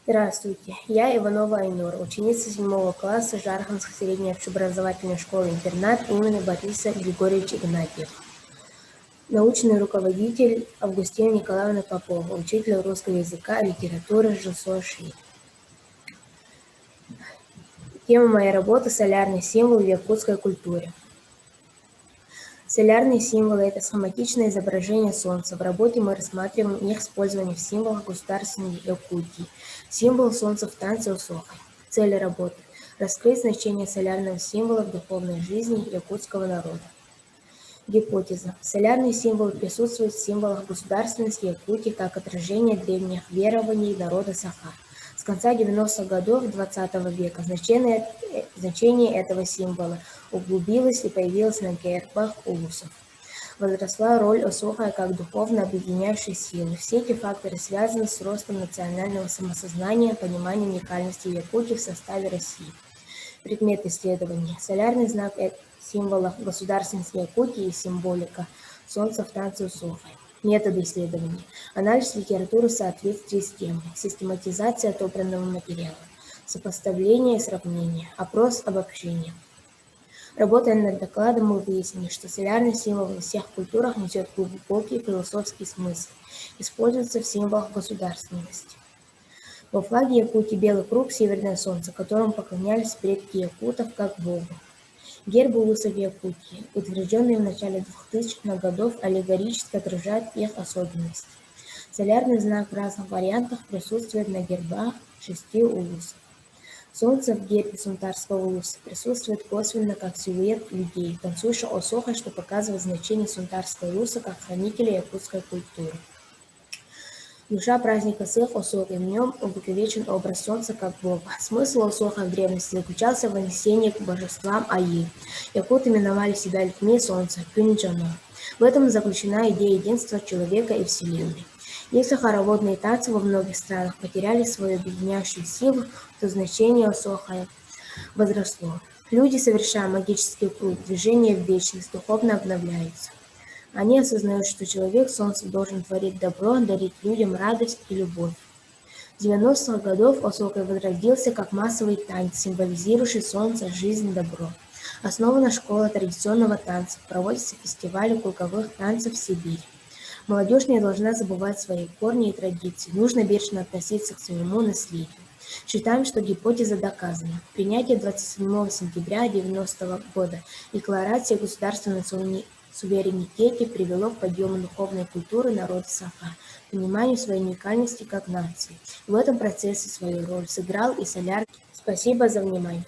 Здравствуйте, я Иванова Айнур, ученица 7 класса Жарханской средней общеобразовательной школы-интернат имени Бориса Григорьевича Игнатьева. Научный руководитель Августина Николаевна Попова, учитель русского языка, литературы ЖСО-ШИ. Тема моей работы – солярный символ в якутской культуре. Солярные символы – это схематичное изображение Солнца. В работе мы рассматриваем их использование в символах государственной Якутии. Символ Солнца в танце Осохой. Цели работы – раскрыть значение солярного символа в духовной жизни якутского народа. Гипотеза. Солярный символ присутствует в символах государственности Якутии как отражение древних верований народа Саха. С конца 90-х годов XX века значение этого символа углубилось и появилось на гербах улусов. Возросла роль Осохая как духовно объединяющей силы. Все эти факторы связаны с ростом национального самосознания, пониманием уникальности Якутии в составе России. Предмет исследования. Солярный знак символа государственности Якутии и символика Солнца в танце Осохой. Методы исследования. Анализ литературы в соответствии с темой. Систематизация отобранного материала. Сопоставление и сравнение. Опрос, обобщение. Работая над докладом, мы выяснили, что солярный символ во всех культурах несет глубокий философский смысл. Используется в символах государственности. Во флаге Якутии белый круг – северное солнце, которому поклонялись предки якутов как богу. Герб улусов Якутии, утвержденный в начале 2000-х годов, аллегорически отражает их особенности. Солярный знак в разных вариантах присутствует на гербах 6 улусов. Солнце в гербе Сунтарского улуса присутствует косвенно как силуэт людей, танцующих Осохой, что показывает значение Сунтарского улуса как хранителя якутской культуры. Душа праздника Сых Осохи, в нем увековечен образ солнца как бога. Смысл Осоха в древности заключался в вознесении к божествам Аи. Якуты именовали себя людьми солнца, Кюнджано. В этом заключена идея единства человека и Вселенной. Если хороводные танцы во многих странах потеряли свою объединяющую силу, то значение Осохая возросло. Люди, совершая магический круг, движение в вечность, духовно обновляются. Они осознают, что человек Солнце должен творить добро, дарить людям радость и любовь. С 90-х годов Осохой возродился как массовый танец, символизирующий Солнце, жизнь, добро. Основана школа традиционного танца, проводятся фестивали круговых танцев в Сибири. Молодежь не должна забывать свои корни и традиции, нужно бережно относиться к своему наследию. Считаем, что гипотеза доказана. Принятие 27 сентября 1990 года Декларации о государственном суверенитете привело к подъему духовной культуры народа Саха, пониманию своей уникальности как нации. В этом процессе свою роль сыграл и соляр. Спасибо за внимание.